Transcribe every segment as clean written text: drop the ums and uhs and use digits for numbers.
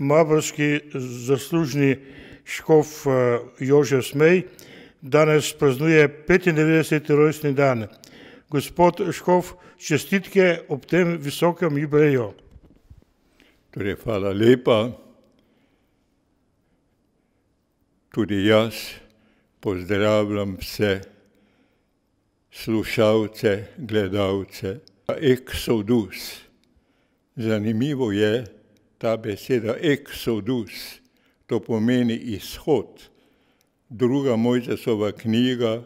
mariborski zaslužni škof Jože Smej danes praznuje 95. rojstni dan. Gospod škof, čestitke ob tem visokem jubileju. Torej, hvala lepa. Tudi jaz pozdravljam vse slušalce, gledalce. Exodus. Zanimivo je ta beseda Exodus. To pomeni izhod. Druga Mojzesova knjiga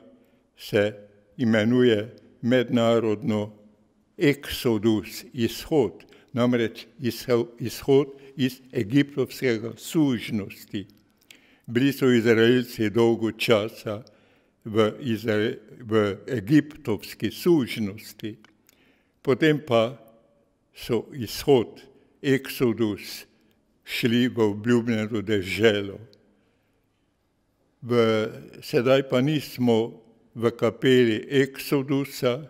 se imenuje mednarodno Exodus, izhod. Namreč izhod iz egiptovskega sužnosti. Bili so Izraelci dolgo časa v egiptovski sužnosti. Potem pa so izhod, Exodus, šli v obljubljeno deželo. Sedaj pa nismo v kapeli Exodusa,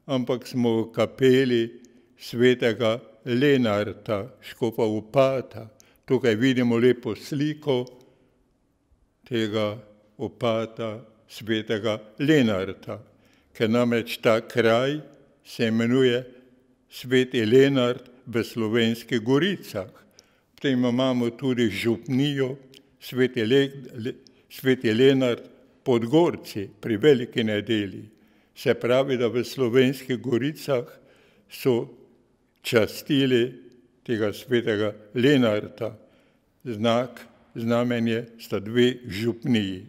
ampak smo v kapeli svetega Lenarta, škofa Opata. Tukaj vidimo lepo sliko tega opata svetega Lenarta, ker namreč ta kraj se imenuje Sveti Lenart v Slovenskih Goricah. Potem imamo tudi župnijo Sveti Lenart pod Gorci pri Veliki nedelji. Se pravi, da v Slovenskih Goricah so častili tega svetega Lenarta. Znamenje sta dve župniji.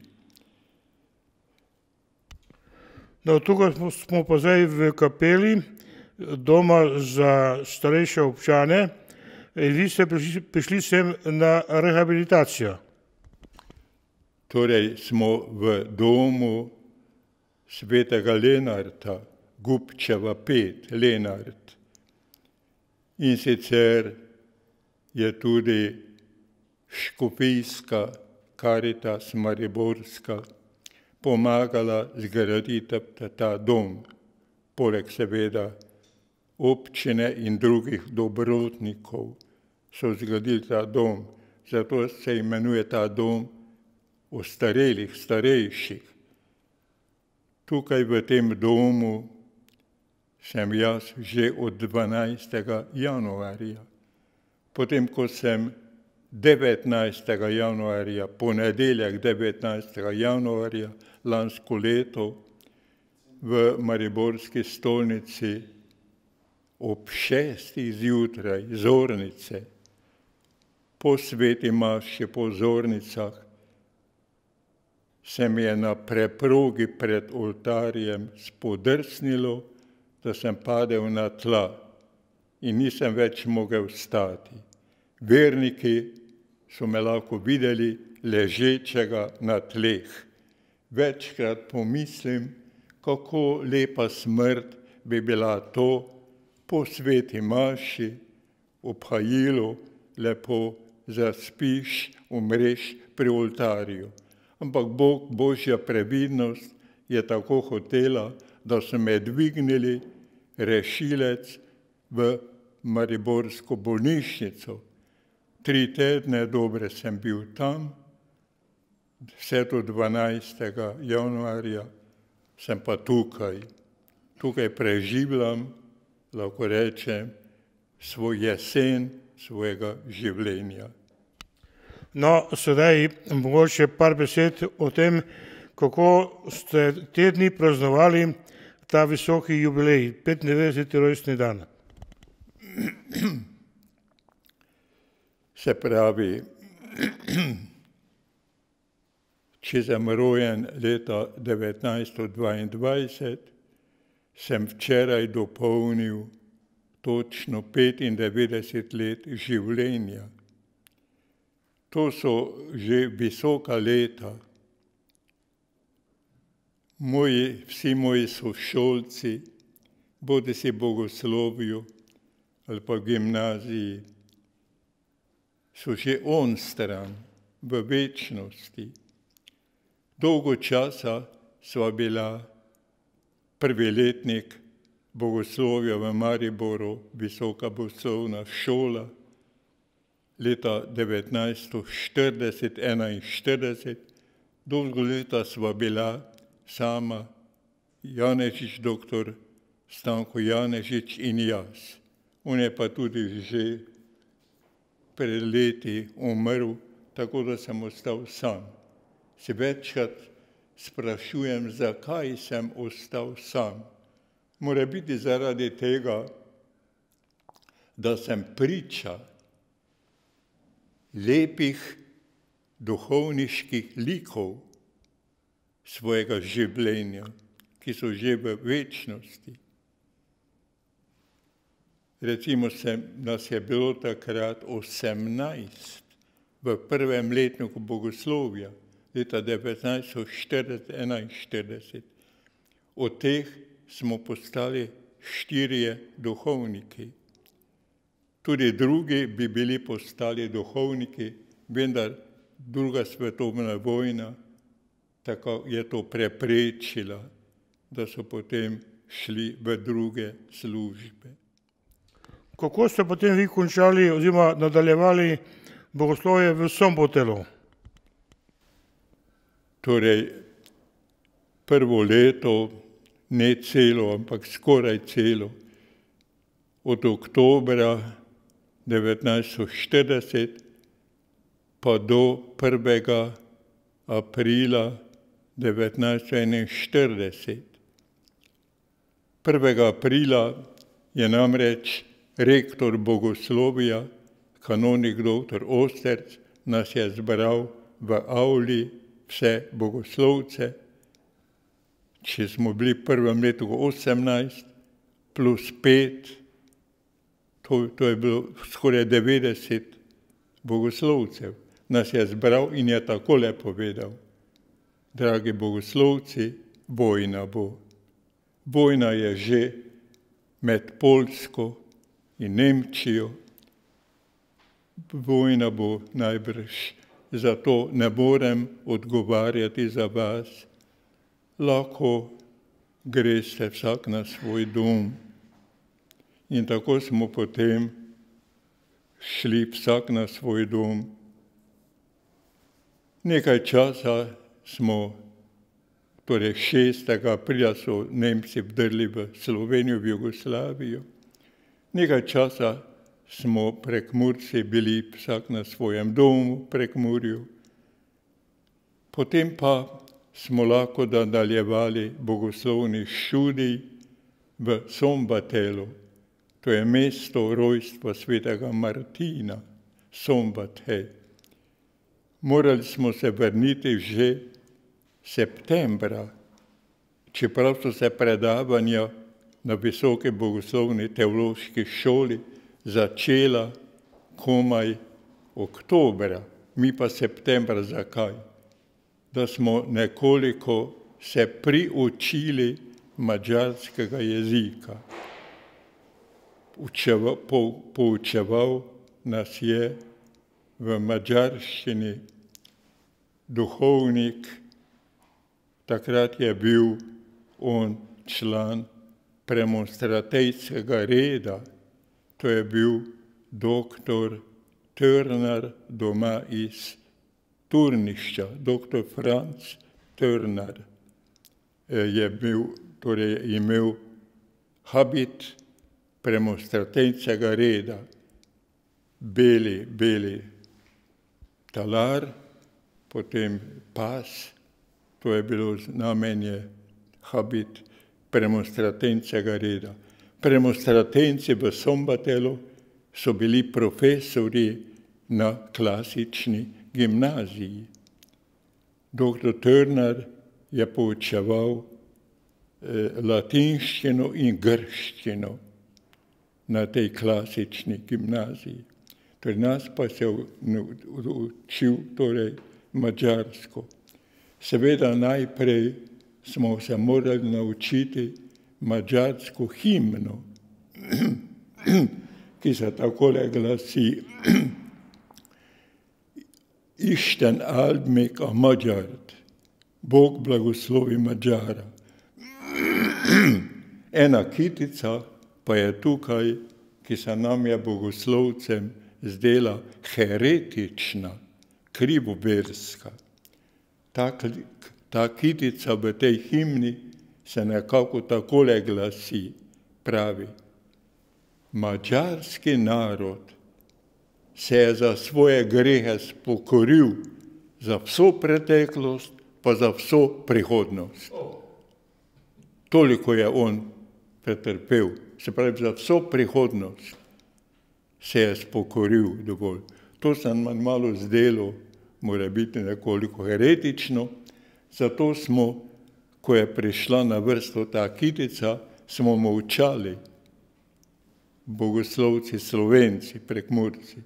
No, tukaj smo pa zdaj v kapeli doma za starejše občane. Vi ste prišli sem na rehabilitacijo. Torej smo v domu svetega Lenarta, Gubčeva 5, Lenart. In sicer je tudi škofijska Karitas mariborska pomagala zgraditi ta dom, poleg seveda občine in drugih dobrotnikov so zgradili ta dom. Zato se imenuje ta dom ostarelih, starejših. Tukaj v tem domu sem jaz že od 12. januarja. Potem, ko sem 19. januarja, ponedeljek 19. januarja lansko leto v mariborski stolnici ob 6. zjutraj zornice, po sveti maši, po zornicah, se mi je na preprogi pred oltarjem spodrsnilo, da sem padel na tla in nisem več mogel stati. Verniki so me lahko videli ležečega na tleh. Večkrat pomislim, kako lepa smrt bi bila to, po sveti maši, ob hajilu, lepo zaspiš, umreš pri oltarju. Ampak Božja previdnost je tako hotela, da so me dvignili rešilec v mariborsko bolnišnico. 3 tedne dobre sem bil tam, vse do 12. januarja sem pa tukaj. Tukaj preživljam, lahko rečem, svoj jesen svojega življenja. No, sedaj mogoče par besed o tem, kako ste te dni praznovali ta visoki jubilej, 95. rojstni dan. Se pravi, če sem rojen leta 1922, sem včeraj dopolnil točno 95 let življenja. To so že visoka leta. Vsi moji sošolci, bodisi bogoslovju ali pa gimnaziji, so že onstran v večnosti. Dolgo časa sva bila prvi letnik bogoslovja v Mariboru, visoka bogoslovna šola, leta 1940-41. Dolgo leta sva bila sama, Janežič, doktor Stanko Janežič in jaz. On je pa tudi že pred leti umrl, tako da sem ostal sam. Se večkrat sprašujem, zakaj sem ostal sam. Mora biti zaradi tega, da sem priča lepih duhovniških likov svojega življenja, ki so že v večnosti. Recimo nas je bilo takrat 18 v prvem letniku bogoslovja, leta 1941. Od teh smo postali 4 duhovniki. Tudi drugi bi bili postali duhovniki, vendar druga svetovna vojna tako je to preprečila, da so potem šli v druge službe. Kako ste potem vi končali oziroma nadaljevali bogoslovje v Sombotelu? Torej, prvo leto, ne celo, ampak skoraj celo, od oktobra 1940 pa do 1. aprila 1941. 1. aprila je namreč rektor bogoslovja, kanonik dr. Osterc, nas je zbral v avli vse bogoslovce. Če smo bili v prvem letu 18 plus 5, to je bilo skoraj 90 bogoslovcev. Nas je zbral in je takole povedal: dragi bogoslovci, vojna bo. Vojna je že med Poljsko in Nemčijo. Vojna bo najbrž, zato ne morem odgovarjati za vas. Lahko greste vsak na svoj dom. In tako smo potem šli vsak na svoj dom. Nekaj časa smo, torej 6. aprila so Nemci vdrli v Slovenijo, v Jugoslavijo. Nekaj časa smo Prekmurci bili vsak na svojem domu v Prekmurju. Potem pa smo lahko nadaljevali bogoslovni študij v Sombatelu. To je mesto rojstva svetega Martina, Sombatel. Morali smo se vrniti že septembra, čeprav so se predavanja na Visoki bogoslovni teološki šoli začela komaj oktobra, mi pa septembra. Zakaj? Da smo nekoliko se priučili madžarskega jezika. Poučeval nas je v madžarščini duhovnik, takrat je bil on član premonstratejskega reda, to je bil doktor Törnar doma iz Turnišča, doktor Franc Törnar je bil, torej imel habit premonstratejskega reda, beli talar, potem pas, to je bilo znamenje, habit premonstratejskega reda. Premonstratenci v Sombatelu so bili profesori na klasični gimnaziji. Doktor Törnar je poučeval latinščino in grščino na tej klasični gimnaziji. Torej nas pa se učil torej madžarsko. Seveda najprej smo se morali naučiti madžarsko himno, ki se takole glasi: Isten áld meg a magyart, Bog blagoslovi Madžara. Ena kitica pa je tukaj, ki se nam je bogoslovcem zdela heretična, krivoverska. Ta kitica v tej himni se nekako takole glasi, pravi: Madžarski narod se je za svoje grehe spokoril, za vso preteklost, pa za vso prihodnost. Toliko je on pretrpel, se pravi, za vso prihodnost se je spokoril dovolj. To se nam malo zdelo, mora biti nekoliko heretično, zato smo, ko je prišla na vrsto ta kitica, smo molčali, bogoslovci Slovenci, Prekmurci.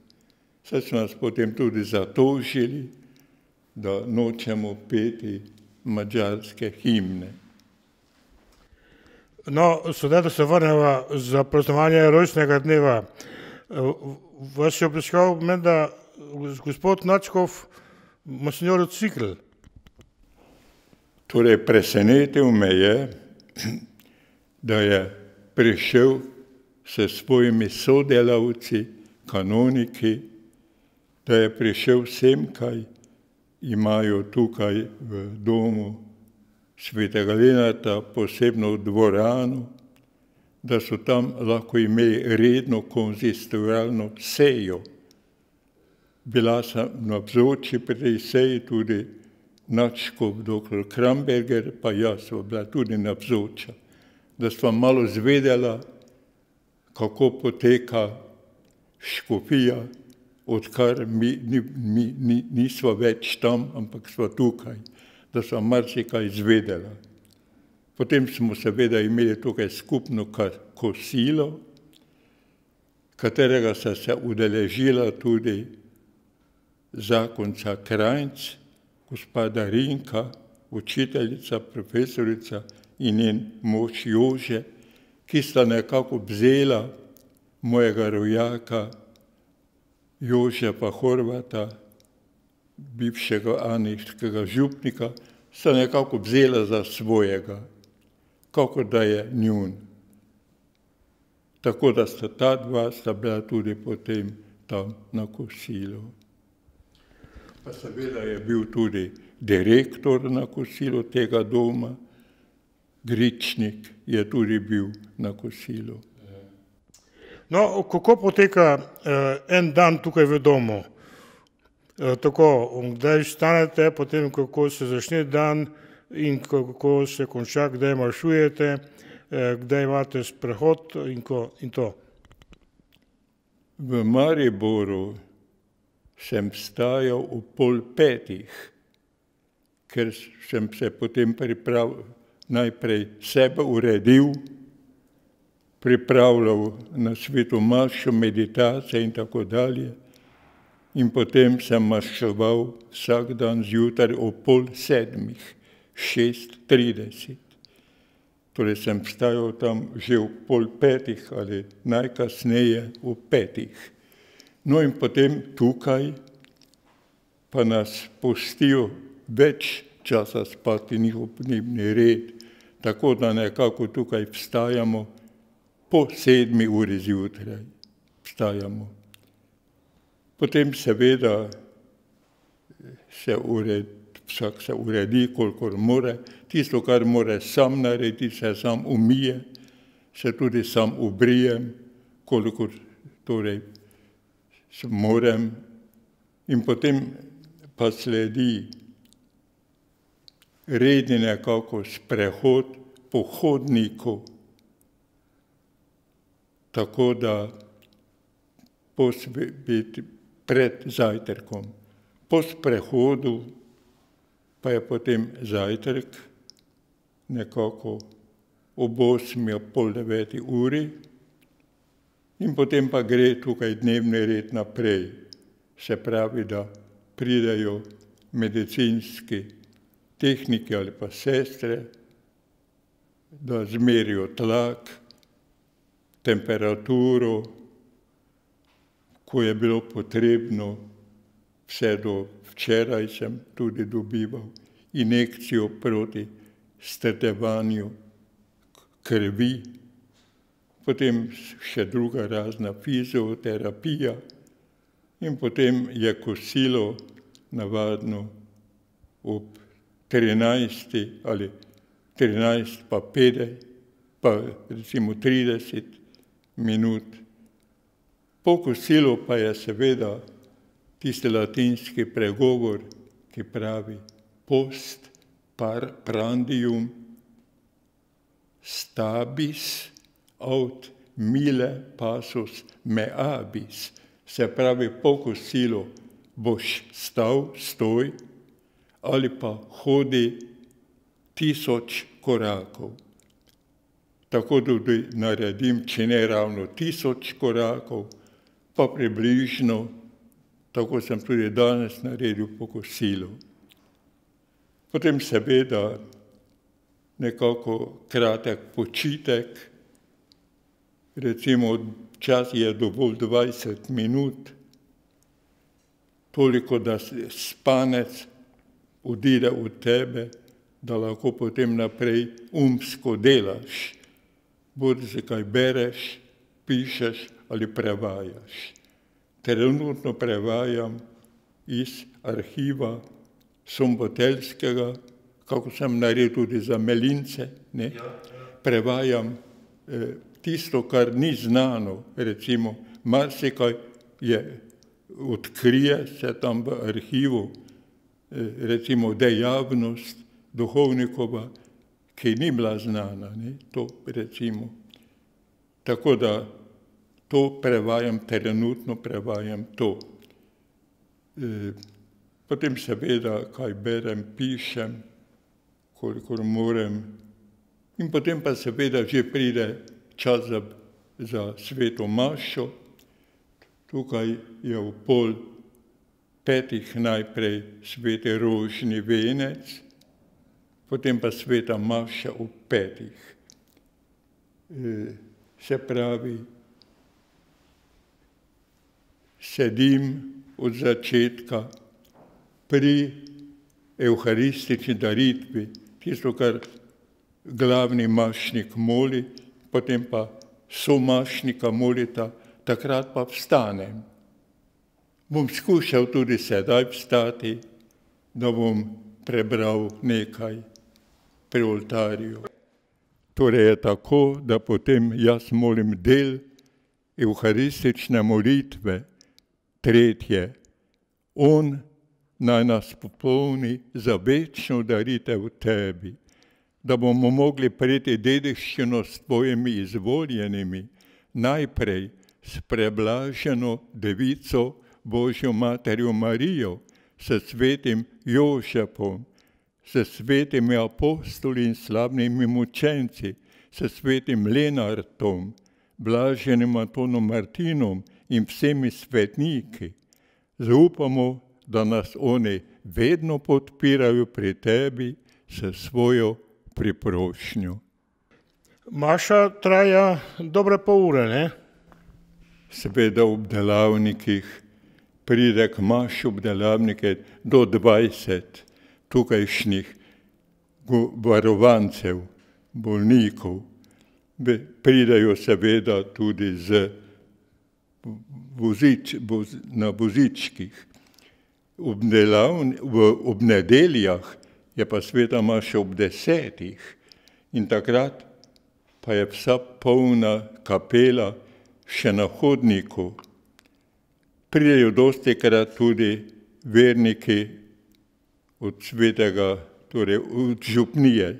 Saj so nas potem tudi zatožili, da nočemo peti madžarske himne. No, sedaj, da se vrneva za praznovanje rojstnega dneva. Vas je obiskal menda gospod Načkov, monsignor Cikl. Torej, presenetil me je, da je prišel s svojimi sodelavci, kanoniki, da je prišel sem, kaj imajo tukaj v domu svetega Lenarta posebno dvorano, da so tam lahko imeli redno konzistorialno sejo. Bila sem navzoči pri tej seji tudi Načkov, dr. Kramberger, pa jaz sva bila tudi navzoča, da sva malo zvedela, kako poteka škofija, odkar mi nisva več tam, ampak sva tukaj, da sva marsikaj izvedela. Potem smo seveda imeli tukaj skupno kosilo, katerega sta se udeležila tudi zakonca Krajnc, gospa Darinka, učiteljica, profesorica in njen mož Jože, ki sta nekako vzela mojega rojaka Jožefa Horvata, bivšega aneškega župnika, sta nekako vzela za svojega, kako da je njun. Tako da sta ta dva sta bila tudi potem tam na kosilu. Pa seveda je bil tudi direktor na kosilu tega doma, Gričnik je tudi bil na kosilu. No, kako poteka en dan tukaj v domu? Tako, kdaj vstanete, potem kako se začne dan in kako se konča, kdaj maršujete, kdaj imate sprehod in to. V Mariboru sem vstajal ob 4:30, ker sem se potem najprej sebe uredil, pripravljal na sveto mašo, meditacije in tako dalje. In potem sem maševal vsak dan zjutraj ob 6:30, 6:30. Torej sem vstajal tam že ob 4:30 ali najkasneje ob 5. No in potem tukaj pa nas pustijo več časa spati, njihov dnevni red, tako da nekako tukaj vstajamo po 7 uri zjutraj. Vstajamo. Potem seveda vsak se uredi, kolikor more. Tisto, kar more sam narediti, se sam umije, se tudi sam ubrijem, kolikor torej morem. In potem pa sledi redni nekako sprehod po hodniku, tako da pred zajtrkom. Po sprehodu pa je potem zajtrk nekako ob 8, ob pol 9 uri in potem pa gre tukaj dnevni red naprej. Se pravi, da pridejo medicinski tehniki ali pa sestre, da zmerijo tlak, temperaturo, ko je bilo potrebno, vse do včeraj sem tudi dobival injekcijo proti strdevanju krvi, potem še druga razna fizioterapija, in potem je kosilo navadno ob 13 ali 13 pa 50, pa recimo 30 minut. Po kosilu pa je seveda tisti latinski pregovor, ki pravi post prandium stabis aut mille passus meabis. Se pravi, po kosilu boš stal, stoj, ali pa hodi 1000 korakov. Tako tudi naredim, če ne ravno 1000 korakov, pa približno, tako sem tudi danes naredil po kosilu. Potem seveda nekako kratek počitek, recimo včasih je dovolj 20 minut, toliko, da spanec odide od tebe, da lahko potem naprej umsko delaš. Bodi se kaj bereš, pišeš ali prevajaš. Trenutno prevajam iz arhiva Somboteljskega, kako sem naredil tudi za Melince, ne? Prevajam tisto, kar ni znano, recimo marsikaj odkrije se tam v arhivu, recimo dejavnost duhovnikova, ki ni bila znana, ne? To recimo. Tako da to prevajam, trenutno prevajam to. Potem seveda kaj berem, pišem, kolikor morem. In potem pa seveda že pride čas za sveto mašo. Tukaj je v 4:30 najprej sveti rožni venec, potem pa sveta maša ob 5. Se pravi, sedim od začetka pri evharistični daritvi, tisto, kar glavni mašnik moli, potem pa somašnika molita, takrat pa vstanem. Bom skušal tudi sedaj vstati, da bom prebral nekaj pri oltarju. Torej je tako, da potem jaz molim del evharistične molitve, 3. On naj nas popolni za večno daritev tebi, da bomo mogli prejeti dediščino s tvojimi izvoljenimi, najprej s preblaženo devico Božjo materjo Marijo, s svetim Jožefom, s svetimi apostoli in slavnimi mučenci, s svetim Lenartom, blaženim Antonom Martinom in vsemi svetniki. Zaupamo, da nas oni vedno podpirajo pri tebi s svojo priprošnjo. Maša traja dobre pol ure, ne? Seveda ob delavnikih pride k maši ob delavnike do 20 tukajšnjih varovancev, bolnikov. Pridejo seveda tudi na vozičkih. Ob nedeljah je pa sveta maša ob 10. In takrat pa je vsa polna kapela še na hodniku. Pridejo dostikrat tudi verniki od svetega, torej od župnije,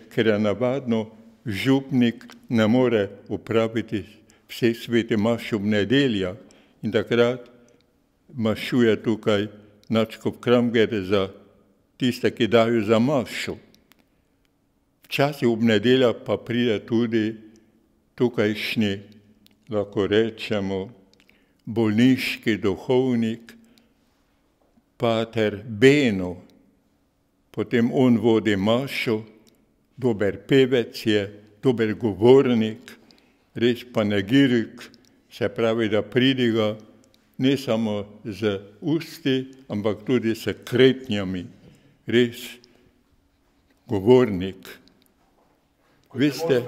ker je navadno župnik ne more opraviti vseh svetih maš ob nedeljah in takrat mašuje tukaj nadškof Kramger za tiste, ki dajo za mašo. Včasih ob nedeljah pa pride tudi tukajšnji, lahko rečemo, bolniški duhovnik, pater Beno. Potem on vodi mašo, dober pevec je, dober govornik, res panegirik, se pravi, da pridiga ne samo z usti, ampak tudi s kretnjami, res govornik. Veste,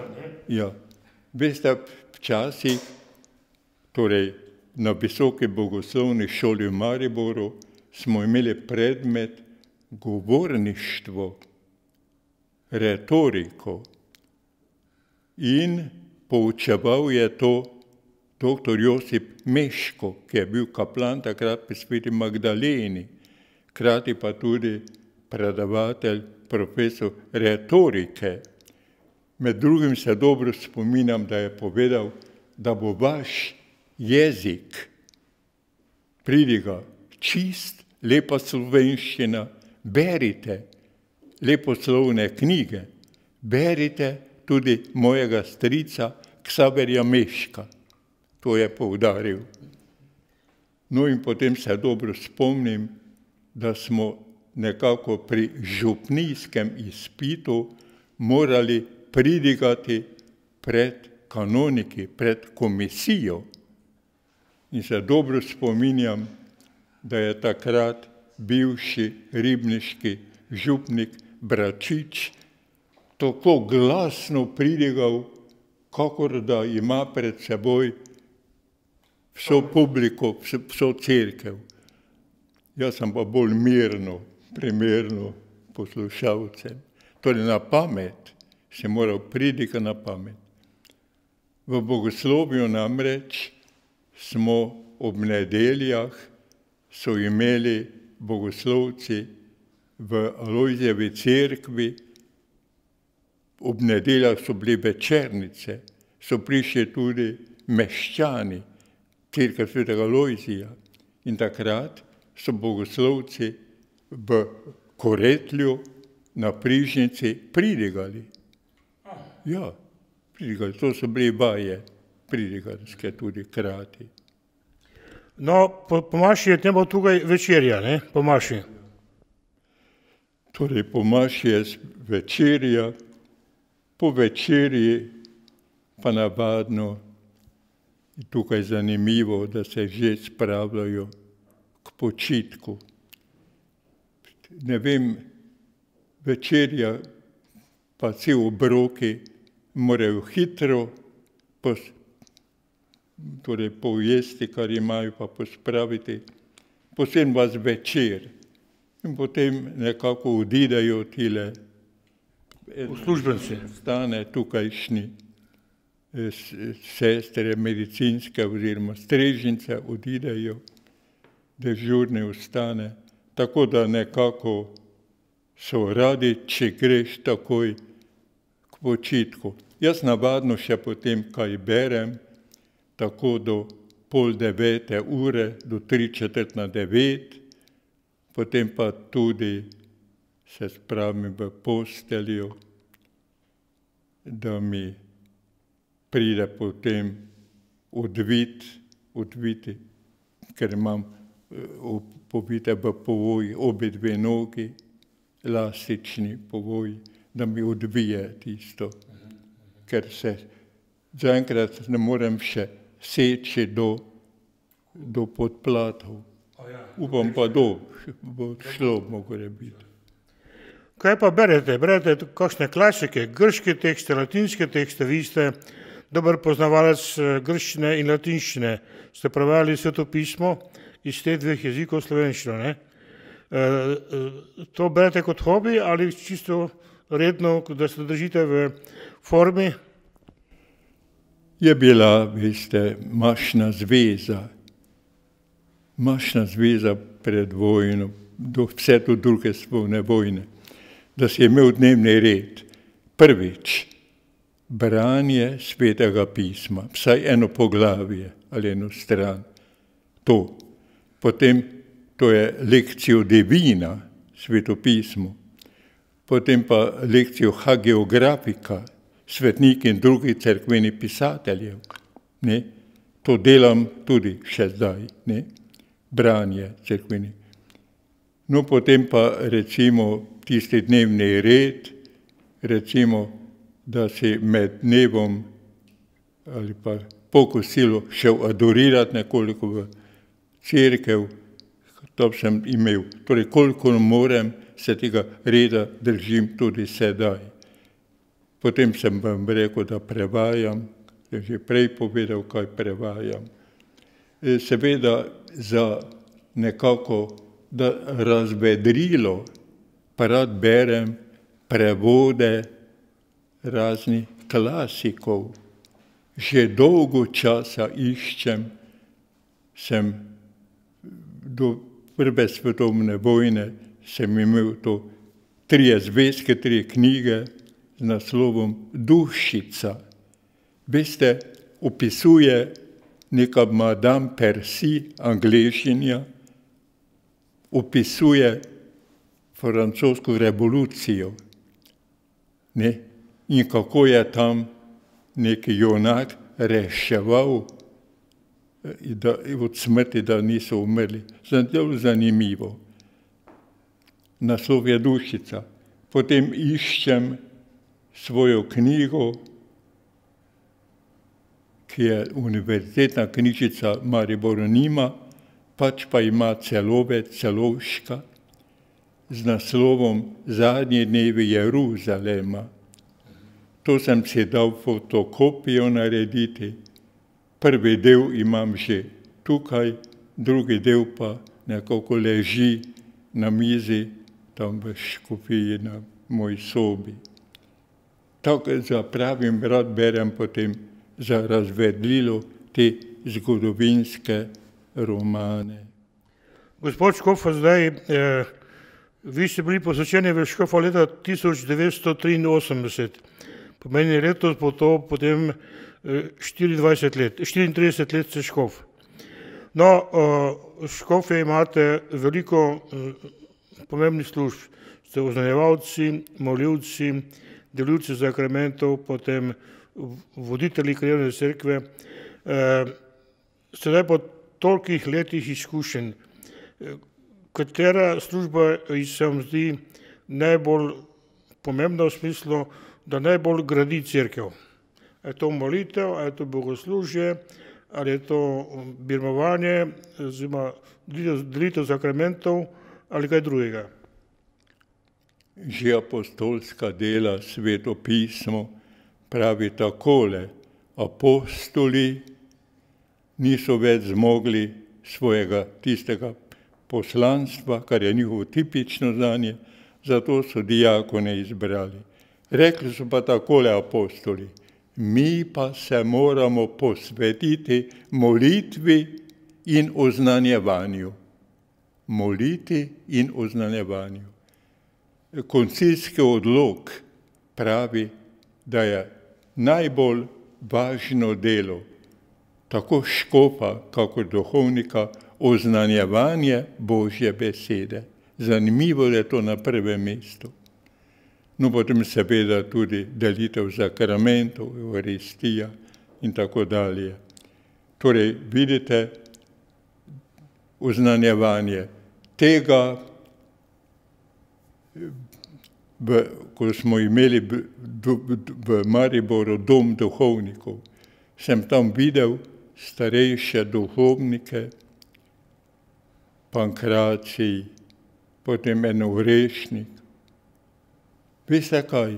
včasih, torej na Visoki bogoslovni šoli v Mariboru smo imeli predmet govorništvo, retoriko in poučeval je to dr. Josip Meško, ki je bil kaplan takrat pri Sveti Magdaleni, hkrati pa tudi predavatelj, profesor retorike. Med drugim se dobro spominjam, da je povedal, da bo vaš jezik pridigal čist, lepa slovenščina, berite leposlovne knjige, berite tudi mojega strica Ksaverja Meška. To je poudaril. No in potem se dobro spomnim, da smo nekako pri župnijskem izpitu morali pridigati pred kanoniki, pred komisijo. In se dobro spominjam, da je takrat bivši ribniški župnik Bračič tako glasno pridigal, kakor da ima pred seboj vso publiko, vso cerkev. Jaz sem pa bolj mirno, primerno poslušalcem. Torej na pamet, si moral pridigati na pamet. V bogoslovju namreč smo ob nedeljah so imeli bogoslovci v Alojzejevi cerkvi, ob nedeljah so bili večernice, so prišli tudi meščani, cerkev svetega Alojzija. In takrat so bogoslovci v Koretlju na Prižnici pridigali. Ja, pridigali, to so bili vaje, pridigalske tudi krati. No, po maši je nebo tukaj večerja, ne, po maši. Torej, po maši je večerja, po večerji pa navadno je tukaj zanimivo, da se že spravljajo k počitku. Ne vem, večerja pa vsi obroki morajo hitro torej pojesti, kar imajo, pa pospraviti, posebno vas večer. In potem nekako odidejo tile uslužbenci. Stane tukajšnji sestre medicinske oziroma strežnice odidejo, dežurni ostane, tako da nekako so radi, če greš takoj k počitku. Jaz navadno še potem kaj berem, tako do 8:30, do 8:45, potem pa tudi se spravim v posteljo, da mi pride potem odviti, ker imam povite v povoji obe dve nogi, elastični povoj, da mi odvije tisto, ker se zaenkrat ne morem še seči do podplatov. Upam pa bo šlo mogre biti. Kaj pa berete? Berete kakšne klasike, grške tekste, latinske tekste? Vi ste dober poznavalec grščine in latinščine. Ste prevajali Sveto pismo iz teh dveh jezikov slovenščino, ne? To berete kot hobi ali čisto redno, da se držite v formi? Je bila, veste, mašna zveza pred vojno, vse do druge svetovne vojne, da si je imel dnevni red. Prvič, branje Svetega pisma, vsaj eno poglavje ali eno stran, to. Potem to je lekcijo divina, Sveto pismo, potem pa lekcijo hagiografika, svetniki in drugi cerkveni pisateljev. Ne? To delam tudi še zdaj, ne? Branje cerkveni. No, potem pa recimo tisti dnevni red, recimo, da si med dnevom ali pa po kosilu šel adorirati nekoliko v cerkev, to sem imel. Torej, koliko morem, se tega reda držim tudi sedaj. Potem sem vam rekel, da prevajam, sem že prej povedal, kaj prevajam. seveda za nekako da razvedrilo, pa rad berem prevode raznih klasikov. Že dolgo časa iščem, sem do prve svetovne vojne sem imel to 3 zvezke, 3 knjige z naslovom Dušica. Veste, opisuje neka Madame Percy, Anglešinja, opisuje francosko revolucijo. Ne? In kako je tam neki junak reševal od smrti, da niso umrli. Zelo zanimivo. Naslov je Dušica. Potem iščem svojo knjigo, ki je univerzitetna knjižica Mariboru nima, pač pa ima Celovec, Celovška, z naslovom Zadnji dnevi Jeruzalema. To sem si dal fotokopijo narediti. Prvi del imam že tukaj, drugi del pa nekako leži na mizi, tam v škofiji na moji sobi. Tako zapravim, rad berem potem za razvedlilo te zgodovinske romane. Gospod Škofa, zdaj, vi ste bili posvečeni v Škofa leta 1983. Pomeni letos bo to potem 34 let ste škof. No, škofje imate veliko pomembnih služb. Ste oznanjevalci, molilci, delilci sakramentov, potem voditelji krajevne cerkve. Sedaj po tolikih letih izkušenj, katera služba se vam zdi najbolj pomembna v smislu, da najbolj gradi cerkev? Je to molitev, je to bogoslužje, ali je to birmovanje, oziroma delitev sakramentov, ali kaj drugega? Že apostolska dela, Sveto pismo pravi takole: apostoli niso več zmogli svojega tistega poslanstva, kar je njihovo tipično znanje, zato so diakone izbrali. Rekli so pa takole apostoli: mi pa se moramo posvetiti molitvi in oznanjevanju. Moliti in oznanjevanju. Koncilski odlok pravi, da je najbolj važno delo tako škofa, kakor duhovnika, oznanjevanje Božje besede. Zanimivo je to na prvem mestu. No, potem seveda tudi delitev sakramentov, Euharistija in tako dalje. Torej, vidite, oznanjevanje tega, ko smo imeli v Mariboru dom duhovnikov, sem tam videl starejše duhovnike, Pankracij, potem en Orešnik. Veste kaj,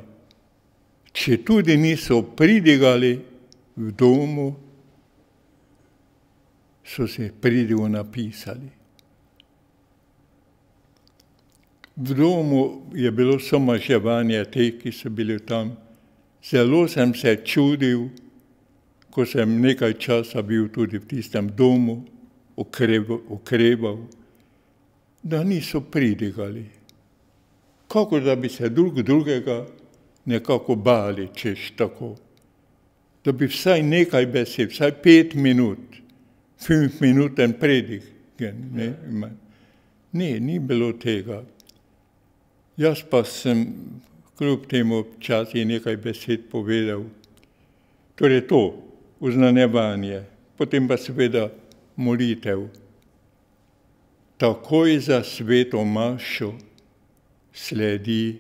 če tudi niso pridigali v domu, so se pridigo napisali. V domu je bilo somaževanje teh, ki so bili tam. Zelo sem se čudil, ko sem nekaj časa bil tudi v tistem domu, okreval, da niso pridigali. Kako da bi se drugega nekako bali, češ tako. Da bi vsaj nekaj besed, vsaj 5 minut, 5 minuten predig. Ne, ni bilo tega. Jaz pa sem kljub temu včasih nekaj besed povedal. Torej to, oznanjevanje, potem pa seveda molitev. Takoj za sveto mašo sledi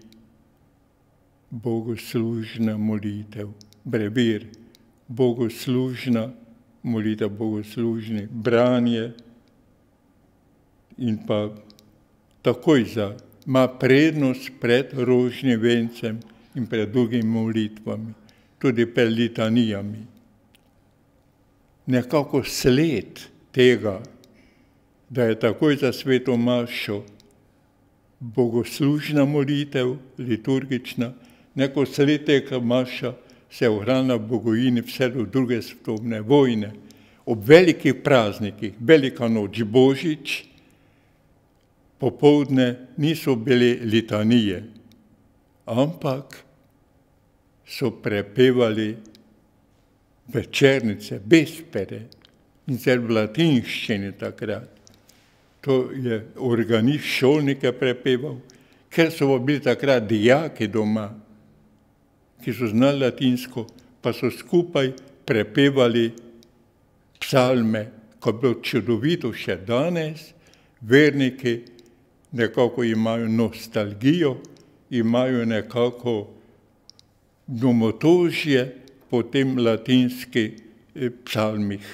bogoslužna molitev, brevir, bogoslužna molitev, bogoslužni, branje in pa takoj ima prednost pred rožnim vencem in pred drugimi molitvami, tudi pred litanijami. Nekako sled tega, da je takoj za sveto mašo bogoslužna molitev, liturgična, neko svetega maša se ohrana v Bogojini vse do druge svetovne vojne. Ob velikih praznikih, Velika noč, Božič, popoldne niso bile litanije, ampak so prepevali večernice, vespere, in sicer v latinščini takrat. To je organist šolnike prepeval, ker so bili takrat dijaki doma, ki so znali latinsko, pa so skupaj prepevali psalme, ko je bilo čudovito še danes. Verniki nekako imajo nostalgijo, imajo nekako domotožje po tem latinskih psalmih.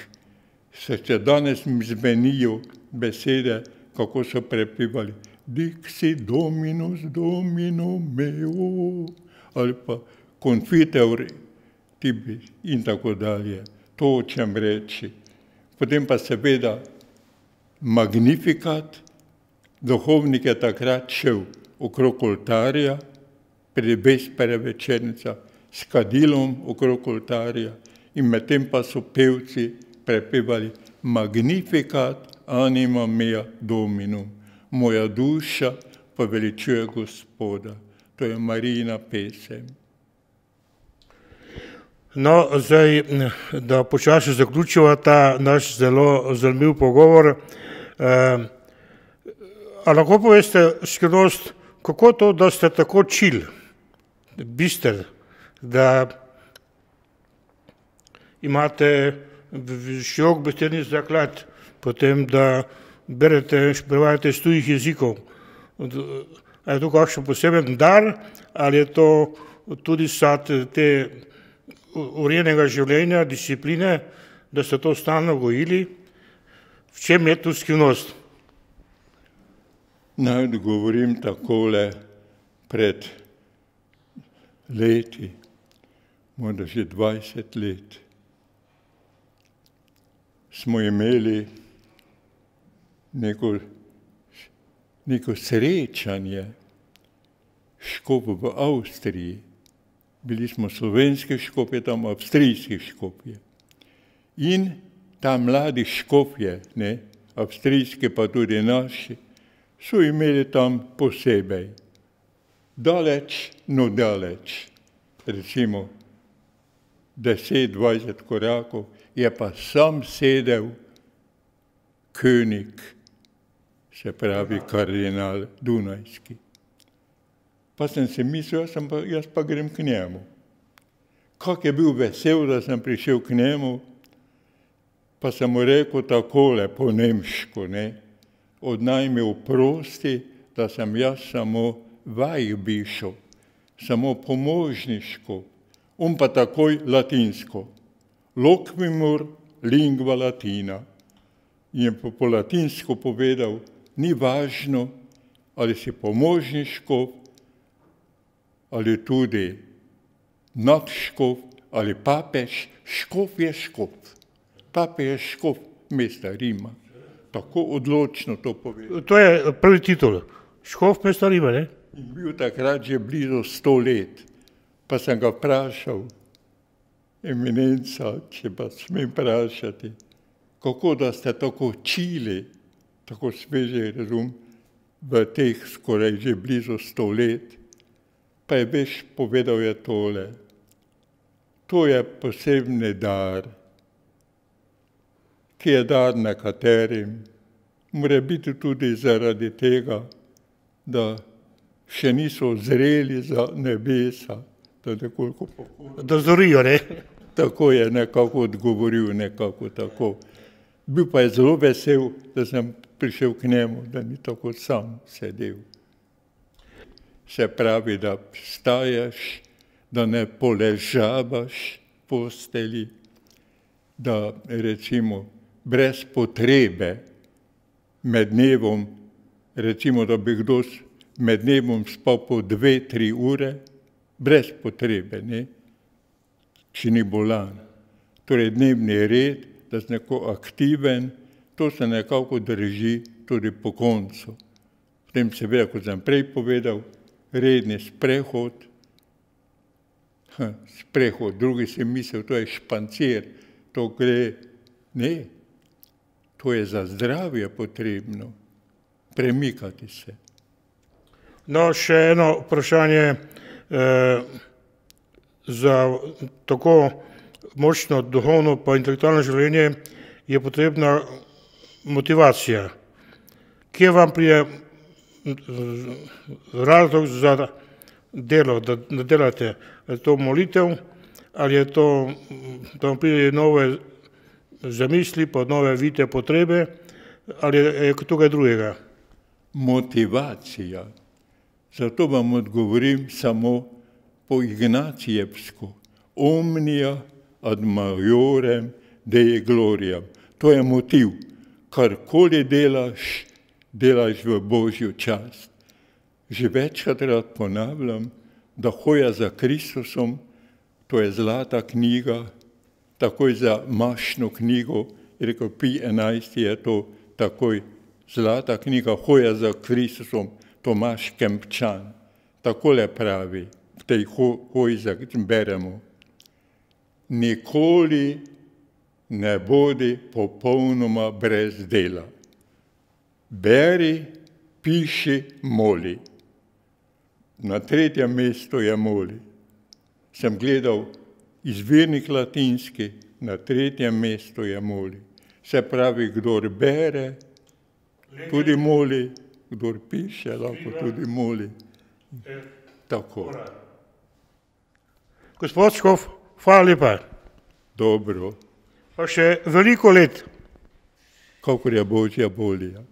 Se še danes mi zvenijo besede, kako so prepevali Dixi Dominus Domino meo, ali pa Confiteor tibi in tako dalje. To hočem reči. Potem pa seveda Magnificat, duhovnik je takrat šel okrog oltarja, pred vespere večernica, s kadilom okrog oltarja in medtem pa so pevci prepevali Magnificat anima mea Dominum, moja duša poveličuje Gospoda. To je Marijina pesem. No, zdaj, da počasi zaključiva ta naš zelo zanimiv pogovor. A lahko poveste skrivnost, kako to, da ste tako čil, bister, da imate širok besedni zaklad, potem da berete, prevajate iz tujih jezikov. A je to kakšen poseben dar, ali je to tudi sad te urejenega življenja, discipline, da ste to stalno gojili? V čem je tu skrivnost? Naj odgovorim takole. Pred leti, morda že 20 let, smo imeli neko srečanje škofov v Avstriji. Bili smo slovenski škofje, tam avstrijski škofje. In ta mladi škofje, avstrijski pa tudi naši, so imeli tam posebej. Daleč, no daleč, recimo 10-20 korakov, je pa sam sedel König, se pravi kardinal Dunajski. Pa sem si mislil, jaz pa grem k njemu. Kak je bil vesel, da sem prišel k njemu, pa sem mu rekel takole po nemško, od naj mi oprosti, da sem jaz samo Weihbischof, samo pomožniško, on pa takoj latinsko. Loquimur lingua latina. In je po latinsko povedal, ni važno, ali si pomožniško, ali tudi nadškof, ali papež, škof je škof. Papež je škof mesta Rima. Tako odločno to povedal. To je prvi titul. Škof mesta Rima, ne? In bil takrat že blizu 100 let. Pa sem ga vprašal, eminenca, če pa smem vprašati, kako da ste tako čili, tako sveže razum, v teh skoraj že blizu 100 let. Pa je veš, povedal je tole. To je posebni dar, ki je dar nekaterim. Mora biti tudi zaradi tega, da še niso zreli za nebesa. Da zorijo, ne? Tako je nekako odgovoril, nekako tako. Bil pa je zelo vesel, da sem prišel k njemu, da ni tako sam sedel. Se pravi, da vstaješ, da ne poležavaš v posteli, da recimo brez potrebe med dnevom, recimo, da bi kdo med dnevom spal po 2-3 ure, brez potrebe, če ni bolan. Torej dnevni red, da si neko aktiven, to se nekako drži tudi po koncu. Potem seveda, kot sem prej povedal, redni sprehod, drugi si mislil, to je špancir, to gre, ne, to je za zdravje potrebno, premikati se. No, še eno vprašanje, za tako močno duhovno pa intelektualno življenje je potrebna motivacija. Kje vam prije razlog za delo, da delate? Je to molitev ali je to, da vam pride nove zamisli, pa nove vidite potrebe, ali je tukaj drugega? Motivacija. Zato vam odgovorim samo po ignacijevsko. Omnia ad majorem Dei gloriam. To je motiv. Karkoli delaš, delaš v Božjo čast. Že večkrat rad ponavljam, da hoja za Kristusom, to je zlata knjiga, takoj za mašno knjigo, rekel Pij XI je to takoj zlata knjiga, hoja za Kristusom, Tomaž Kempčan. Takole pravi, v tej hoji beremo. Nikoli ne bodi popolnoma brez dela. Beri, piši, moli. Na 3. mestu je moli. Sem gledal izvirnik latinski, na 3. mestu je moli. Se pravi, kdor bere, tudi moli, kdor piše, lahko tudi moli. Tako. Gospod Škof, hvala lepa. Dobro. Pa še veliko let. Kakor je Božja volja.